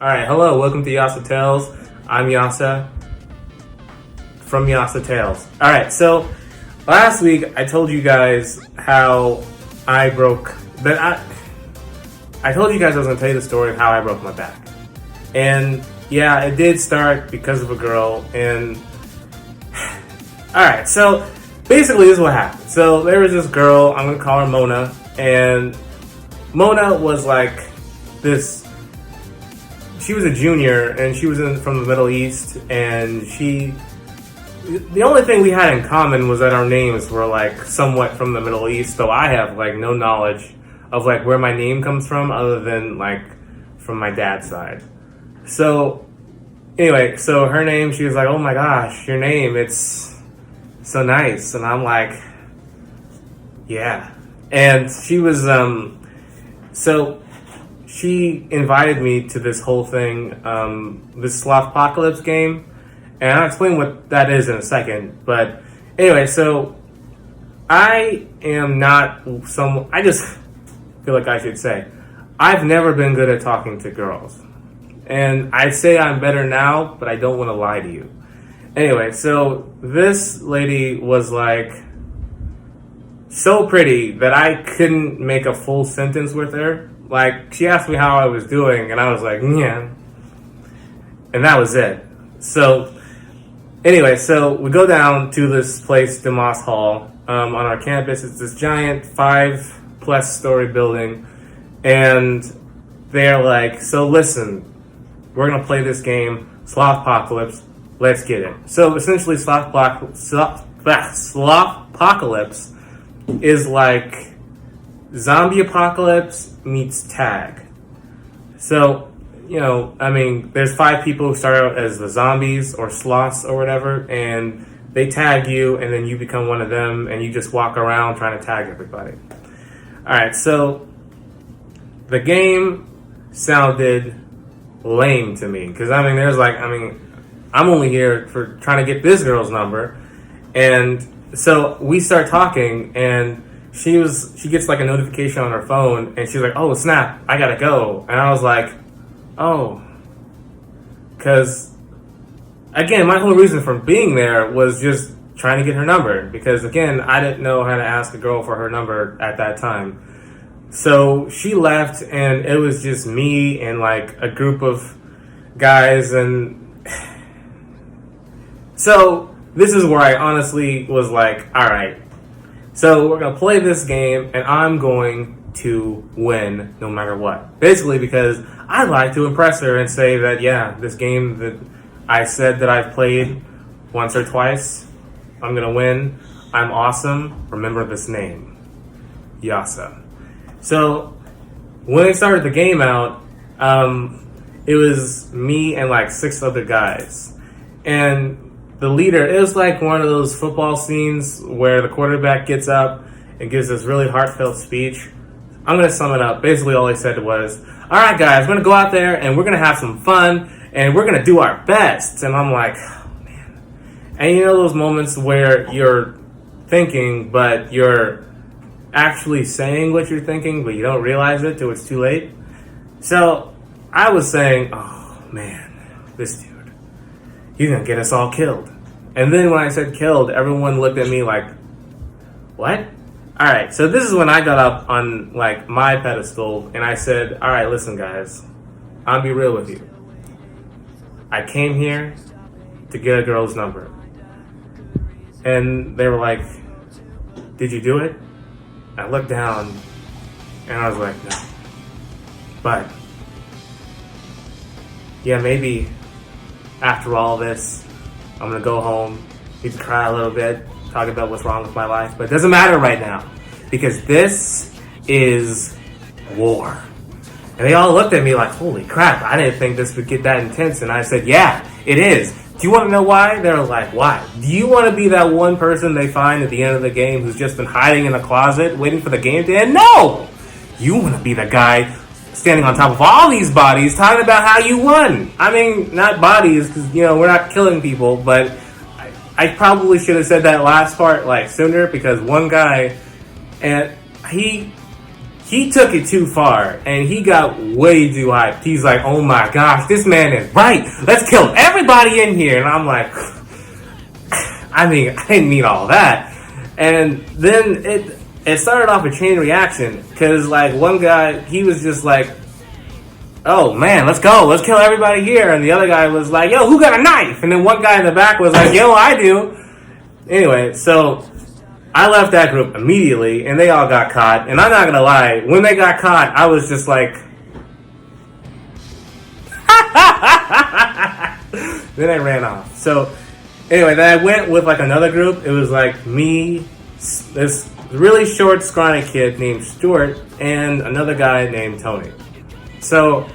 Alright, hello, welcome to Yasa Tales. I'm Yasa from Yasa Tales. Alright, so last week I told you guys how I told you guys I was going to tell you the story of how I broke my back. And yeah, it did start because of a girl. And alright, so basically this is what happened. So there was this girl, I'm going to call her Mona. And Mona was like this. She was a junior, and she was from the Middle East, and the only thing we had in common was that our names were like somewhat from the Middle East, so I have like no knowledge of like where my name comes from other than like from my dad's side. So anyway, so her name, she was like, oh my gosh, your name, it's so nice. And I'm like, yeah. And she was, so she invited me to this whole thing, this Slothpocalypse game, and I'll explain what that is in a second. But anyway, so I am not I just feel like I should say, I've never been good at talking to girls. And I'd say I'm better now, but I don't want to lie to you. Anyway, so this lady was like so pretty that I couldn't make a full sentence with her. Like, she asked me how I was doing, and I was like, yeah. And that was it. So, anyway, so we go down to this place, DeMoss Hall, on our campus. It's this giant 5+ story building. And they're like, so listen, we're going to play this game, Slothpocalypse. Let's get it. So, essentially, Slothpocalypse is like zombie apocalypse meets tag. So, you know, I mean, there's 5 people who start out as the zombies or sloths or whatever, and they tag you, and then you become one of them, and you just walk around trying to tag everybody. Alright, so the game sounded lame to me, because I'm only here for trying to get this girl's number, and so we start talking, and she gets like a notification on her phone, and she's like, oh snap, I gotta go. And I was like, oh. Because, again, my whole reason for being there was just trying to get her number. Because, again, I didn't know how to ask a girl for her number at that time. So she left, and it was just me and like a group of guys. And so this is where I honestly was like, alright. So we're going to play this game, and I'm going to win no matter what. Basically because I'd like to impress her and say that, yeah, this game that I said that I've played once or twice, I'm going to win. I'm awesome. Remember this name. Yasa. So when they started the game out, it was me and like 6 other guys. And the leader, it was like one of those football scenes where the quarterback gets up and gives this really heartfelt speech. I'm going to sum it up. Basically, all he said was, all right, guys, we're going to go out there and we're going to have some fun and we're going to do our best. And I'm like, oh, man. And you know those moments where you're thinking, but you're actually saying what you're thinking, but you don't realize it till it's too late? So I was saying, oh, man, this dude. He's gonna get us all killed. And then when I said killed, everyone looked at me like, what? Alright, so this is when I got up on like my pedestal and I said, alright, listen guys, I'll be real with you. I came here to get a girl's number. And they were like, did you do it? I looked down and I was like, no. But yeah, maybe after all this, I'm gonna go home, need to cry a little bit, talk about what's wrong with my life, but it doesn't matter right now, because this is war. And they all looked at me like, holy crap, I didn't think this would get that intense, and I said, yeah, it is. Do you want to know why? They were like, why? Do you want to be that one person they find at the end of the game who's just been hiding in a closet, waiting for the game to end? No! You want to be the guy standing on top of all these bodies talking about how you won. I mean, not bodies, because, you know, we're not killing people, but I probably should have said that last part, like, sooner, because one guy, and he he took it too far, and he got way too hyped. He's like, oh my gosh, this man is right. Let's kill everybody in here. And I'm like, I didn't mean all that. And then it started off a chain reaction, because like one guy, he was just like, oh man, let's go, let's kill everybody here. And the other guy was like, yo, who got a knife? And then one guy in the back was like, yo, I do. Anyway, so I left that group immediately, and they all got caught. And I'm not gonna lie, when they got caught, I was just like, then I ran off. So anyway, then I went with like another group. It was like me, this really short, scrawny kid named Stuart, and another guy named Tony. So,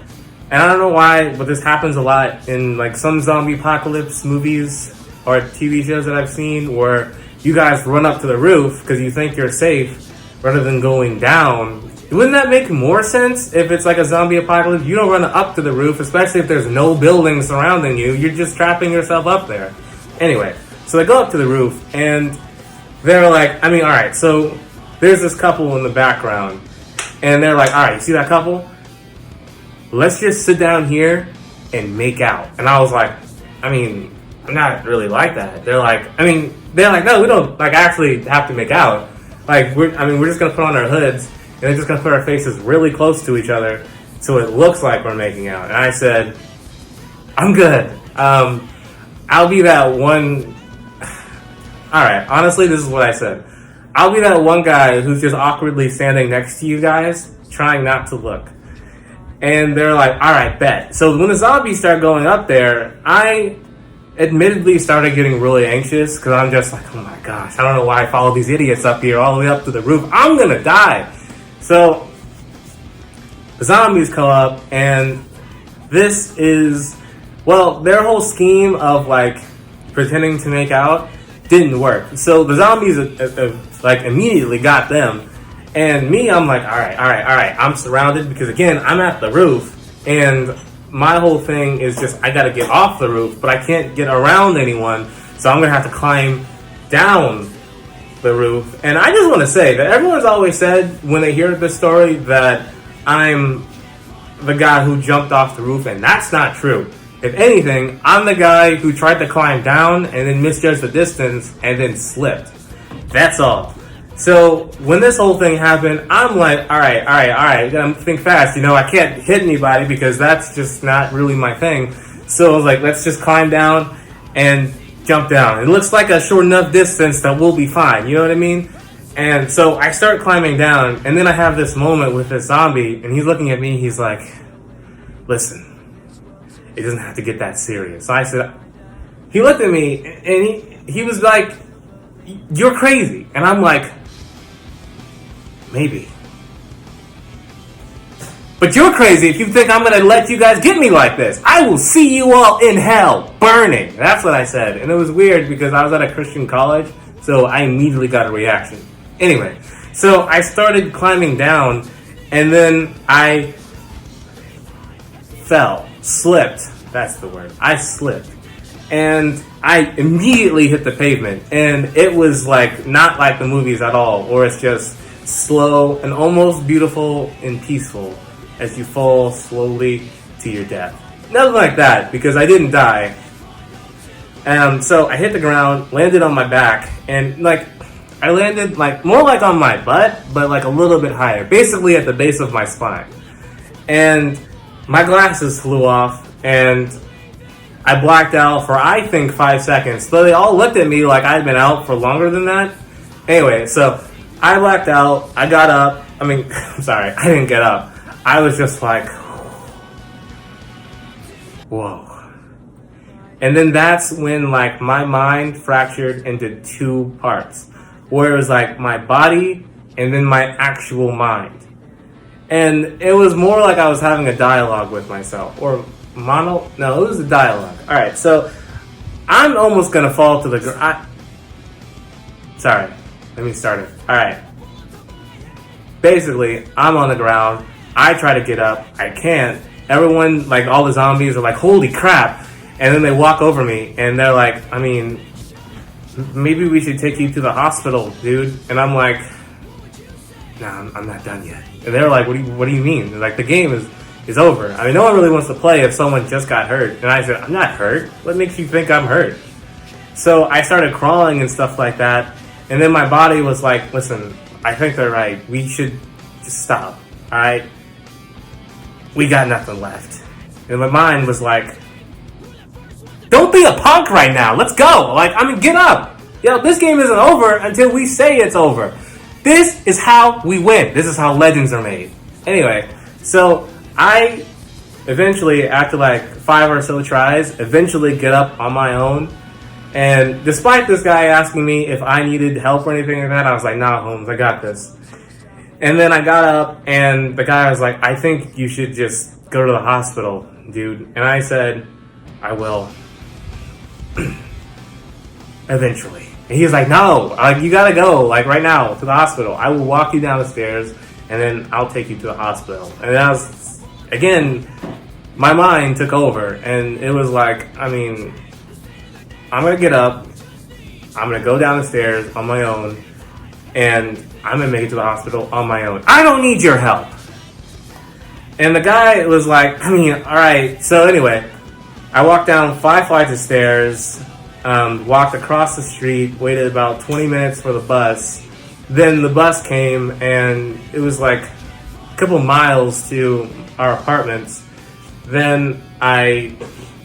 and I don't know why, but this happens a lot in like some zombie apocalypse movies or TV shows that I've seen, where you guys run up to the roof because you think you're safe rather than going down. Wouldn't that make more sense if it's like a zombie apocalypse? You don't run up to the roof, especially if there's no buildings surrounding you. You're just trapping yourself up there. Anyway, so they go up to the roof, and they're like, alright, so there's this couple in the background, and they're like, alright, you see that couple? Let's just sit down here and make out. And I was like, I'm not really like that. They're like, no, we don't like actually have to make out. Like, we're just gonna put on our hoods, and they're just gonna put our faces really close to each other so it looks like we're making out. And I said, I'm good. I'll be that one. Alright, honestly, this is what I said. I'll be that one guy who's just awkwardly standing next to you guys, trying not to look. And they're like, alright, bet. So when the zombies start going up there, I admittedly started getting really anxious, because I'm just like, oh my gosh, I don't know why I followed these idiots up here all the way up to the roof. I'm gonna die. So the zombies come up, and this is, well, their whole scheme of like pretending to make out didn't work. So the zombies like immediately got them. And me, I'm like, all right. I'm surrounded because, again, I'm at the roof. And my whole thing is just, I got to get off the roof, but I can't get around anyone. So I'm going to have to climb down the roof. And I just want to say that everyone's always said when they hear this story that I'm the guy who jumped off the roof. And that's not true. If anything, I'm the guy who tried to climb down and then misjudged the distance and then slipped. That's all. So when this whole thing happened, I'm like, all right. I'm think fast. I can't hit anybody because that's just not really my thing. So I was like, let's just climb down and jump down. It looks like a short enough distance that we'll be fine. You know what I mean? And so I start climbing down, and then I have this moment with this zombie, and he's looking at me. He's like, listen, it doesn't have to get that serious. So I said, he looked at me, and he was like, you're crazy. And I'm like, maybe. But you're crazy if you think I'm going to let you guys get me like this. I will see you all in hell, burning. That's what I said. And it was weird because I was at a Christian college, so I immediately got a reaction. Anyway, so I started climbing down, and then I slipped. That's the word. I slipped. And I immediately hit the pavement. And it was like, not like the movies at all, or it's just slow and almost beautiful and peaceful as you fall slowly to your death. Nothing like that, because I didn't die. So I hit the ground, landed on my back, and like I landed like more like on my butt, but like a little bit higher, basically at the base of my spine. And my glasses flew off, and I blacked out for I think 5 seconds. So they all looked at me like I'd been out for longer than that. Anyway, so I blacked out, I got up, I'm sorry, I didn't get up. I was just like, whoa. And then that's when like my mind fractured into two parts, where it was like my body and then my actual mind. And it was more like I was having a dialogue with myself, or no, it was a dialogue. Alright, so I'm almost gonna fall to the ground. Sorry, let me start it. Alright. Basically, I'm on the ground. I try to get up. I can't. Everyone, like all the zombies are like, holy crap. And then they walk over me and they're like, maybe we should take you to the hospital, dude. And I'm like, no, I'm not done yet. And they're like, what do you mean? They're like, the game is over. I mean, no one really wants to play if someone just got hurt. And I said, I'm not hurt. What makes you think I'm hurt? So I started crawling and stuff like that. And then my body was like, listen, I think they're right. We should just stop. All right? We got nothing left. And my mind was like, don't be a punk right now. Let's go. Like, I mean, get up. Yo, this game isn't over until we say it's over. This is how we win. This is how legends are made. Anyway, so I eventually, after like 5 or so tries, eventually get up on my own. And despite this guy asking me if I needed help or anything like that, I was like, nah, Holmes, I got this. And then I got up, and the guy was like, I think you should just go to the hospital, dude. And I said, I will. Eventually. And he was like, no, like, you gotta go, like, right now, to the hospital. I will walk you down the stairs, and then I'll take you to the hospital. And that was, again, my mind took over. And it was like, I mean, I'm gonna get up, I'm gonna go down the stairs on my own, and I'm gonna make it to the hospital on my own. I don't need your help. And the guy was like, I mean, alright. So anyway, I walked down 5 flights of stairs, walked across the street, waited about 20 minutes for the bus. Then the bus came, and it was like a couple miles to our apartments. Then I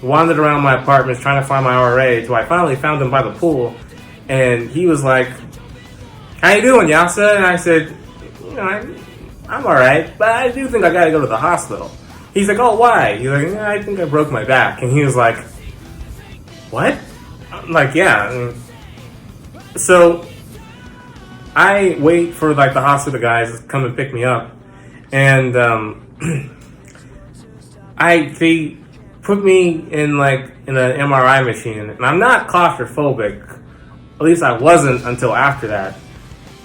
wandered around my apartments trying to find my RA until I finally found him by the pool. And he was like, how you doing, Yasa? And I said, you know, I'm alright, but I do think I gotta go to the hospital. He's like, oh, why? He's like, yeah, I think I broke my back. And he was like, what? I'm like, yeah. So I wait for like the hospital guys to come and pick me up. And they put me in like in an MRI machine. And I'm not claustrophobic. At least I wasn't until after that.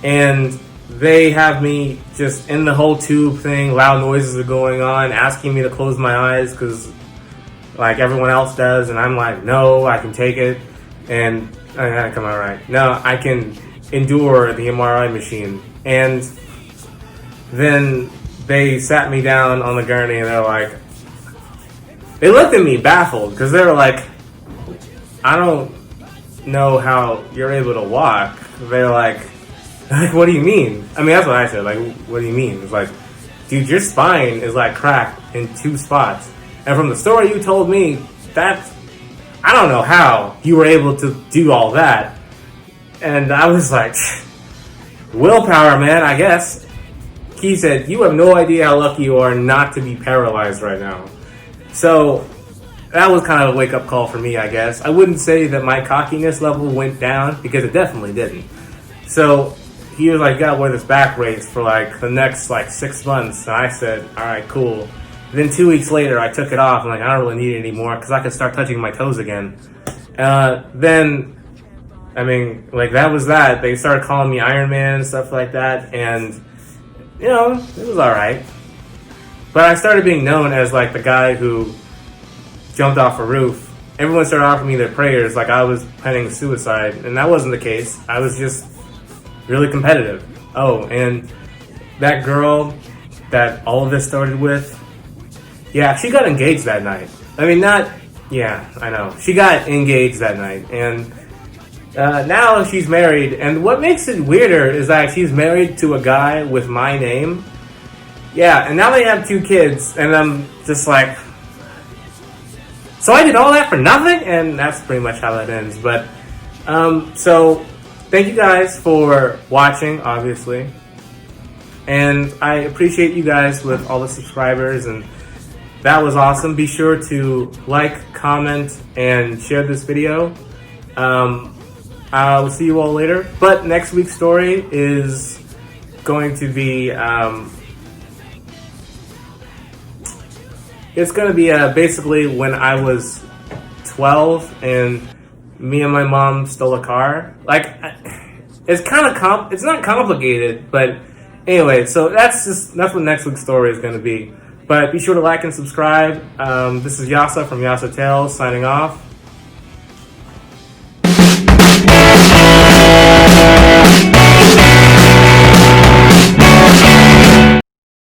And they have me just in the whole tube thing, loud noises are going on, asking me to close my eyes because like everyone else does, and I'm like, no, I can take it, and I gotta come out right. No, I can endure the MRI machine. And then they sat me down on the gurney, and they're like, they looked at me baffled because they were like, I don't know how you're able to walk. They're like, what do you mean? I mean, that's what I said. Like, what do you mean? It's like, dude, your spine is like cracked in 2 spots. And from the story you told me, that's, I don't know how you were able to do all that. And I was like, willpower, man, I guess. He said, you have no idea how lucky you are not to be paralyzed right now. So that was kind of a wake-up call for me, I guess. I wouldn't say that my cockiness level went down, because it definitely didn't. So he was like, you gotta wear this back brace for like the next like 6 months. And I said, all right, cool. Then 2 weeks later, I took it off. I'm like, I don't really need it anymore because I could start touching my toes again. Then, I mean, like that was that. They started calling me Iron Man and stuff like that. And, you know, it was all right. But I started being known as like the guy who jumped off a roof. Everyone started offering me their prayers like I was planning suicide. And that wasn't the case. I was just really competitive. Oh, and that girl that all of this started with, yeah, she got engaged that night. I mean, yeah, I know. She got engaged that night. And now she's married. And what makes it weirder is that she's married to a guy with my name. Yeah, and now they have 2 kids. And I'm just like, so I did all that for nothing? And that's pretty much how that ends. But, so thank you guys for watching, obviously. And I appreciate you guys with all the subscribers, and that was awesome. Be sure to like, comment, and share this video. I'll see you all later. But next week's story is going to be, it's going to be basically when I was 12 and me and my mom stole a car. Like, it's kind of it's not complicated, but anyway, so that's what next week's story is going to be. But be sure to like and subscribe. This is Yasa from Yasa Tales signing off.